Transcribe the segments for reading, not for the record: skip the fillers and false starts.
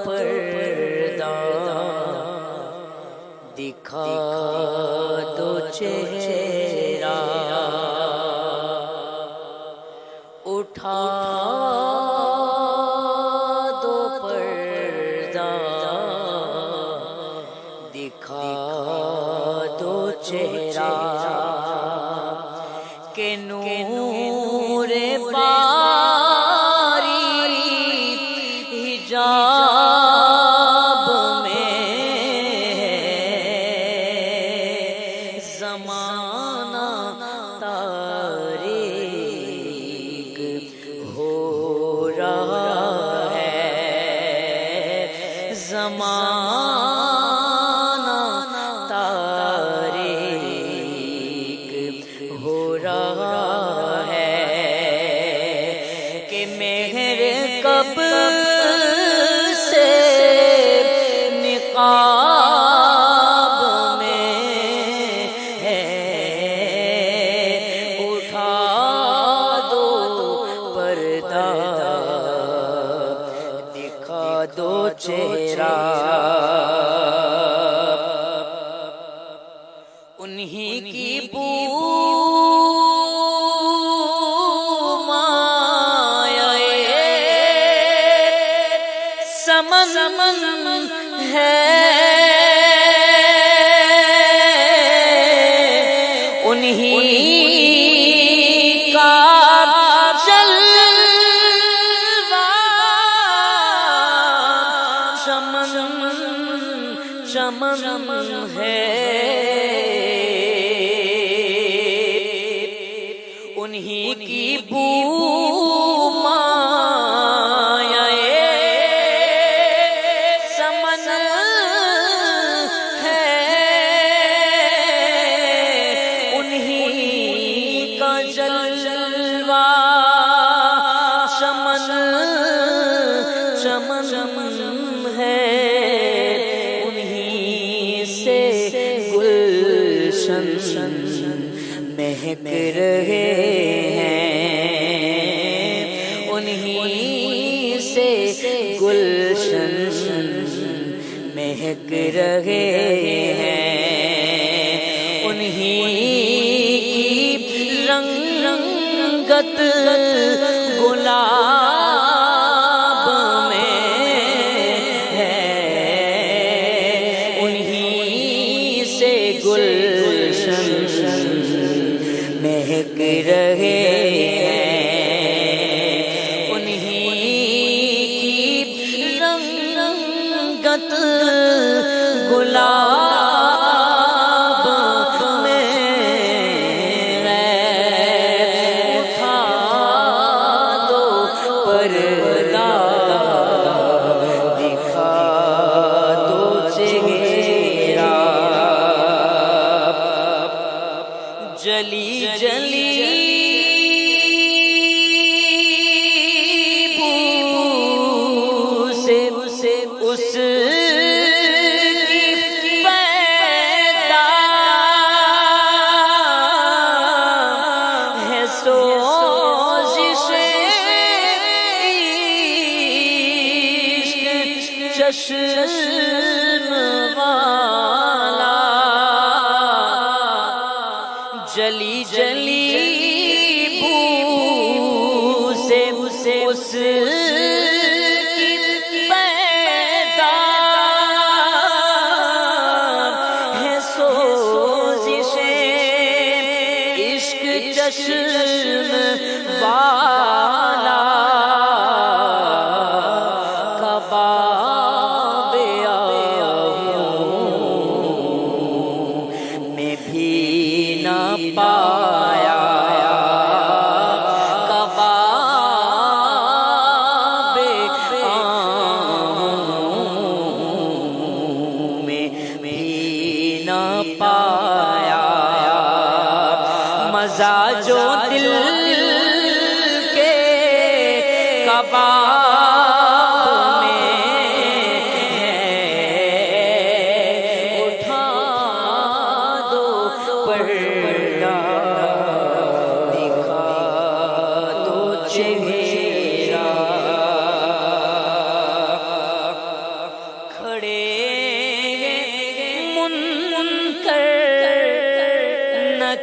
پردہ دکھا دو چہرہ اٹھا دو پردہ دکھا دو چہرہ کہ نور باری حجاب میں زمانہ تاریک ہو رہا ہے، زمانہ تاریک ہو رہا ہے کہ مہر کب سے نقاب میں ہے، اٹھا دو پردہ دکھا دو چہرہ انہی کی بو سمن ہے، انہی کا جلوہ چمن ہے، انہی کی بو چمن ہے، انہی سے گلشن مہک رہے ہیں، انہی سے گلشن مہک رہے ہیں، انہی کی رنگت گلاب میں ہے، انہی سے گلشن مہک رہے ہیں، انہی کی رنگت گلاب میں ہے، اٹھا دو پردہ دکھا دو چہرہ جلی جلی بو سے اس چشم والا جلی جلی بو سے اس کی پیدا ہے سوزشیں عشق چشم والا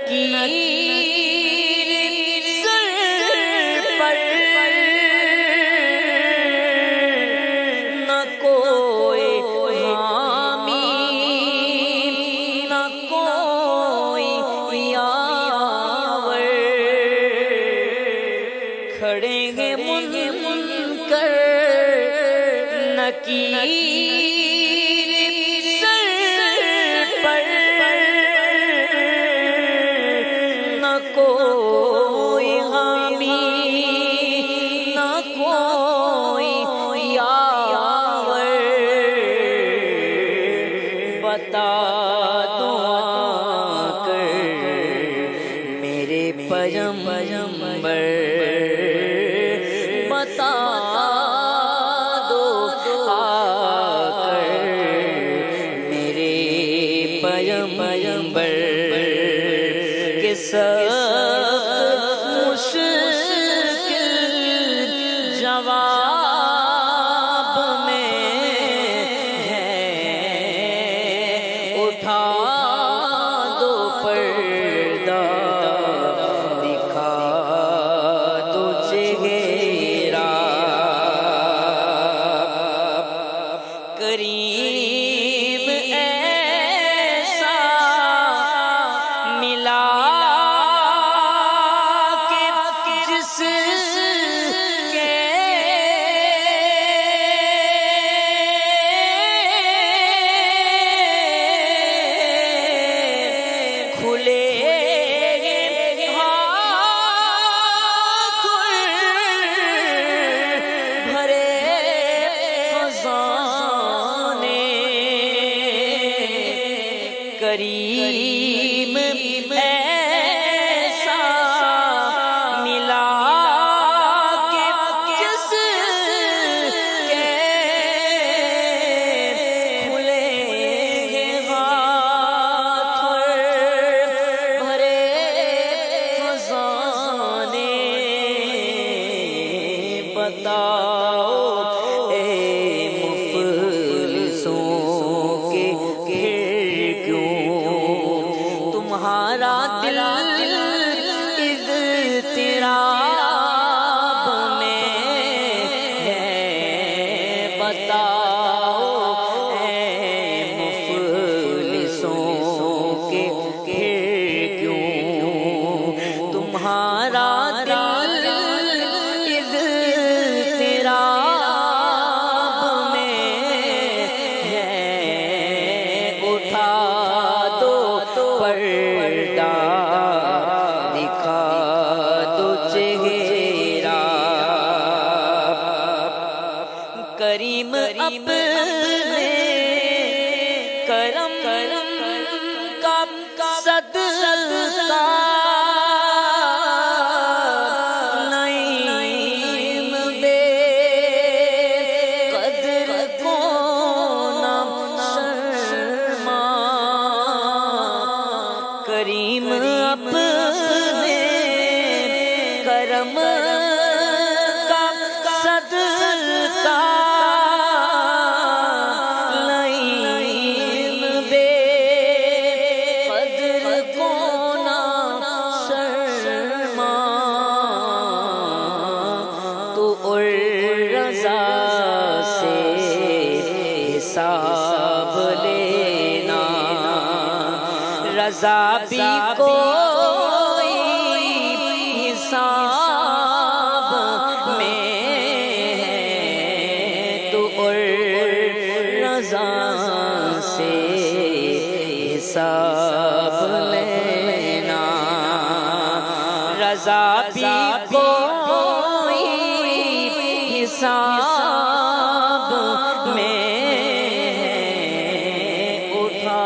نکیر سر پر نہ کوئی حامی نہ کوئی یاور کھڑے ہیں منکر نکیر سر پر نہ کوئی حامی نہ کوئی یاور بتا دو آ کر میرے پیغمبر بتا دو آ کر میرے پیغمبر کے سخت مشکل جواب میں ہے اٹھا دو پردہ دکھا دو چہرہ کریم ایسا ملا کہ جس کے کھلے ہاتھ بھرے خزانے کریم ایسا ملا کہ جس کے کھلے ہاتھ بھرے خزانے بتاؤ اے مفلسوں کے گھر کیوں تمہارا دل اضطراب میں ہے بتاؤ اے مفلسوں کے گھر کیوں تمہارا دل اضطراب میں ہے اٹھا دو پردہ دکھا دو چہرہ کریم اپنے کرم کا صدقہ نعیم بے قدر کو نہ شرما کریم اپنے کرم کا صدقہ نعیم بے قدر کو نہ شرما تو اور رضا سے حساب لینا رضا بھی کوئی حساب میں ہے تو اور رضا سے حساب لینا رضا بھی کوئی حساب میں ہے اٹھا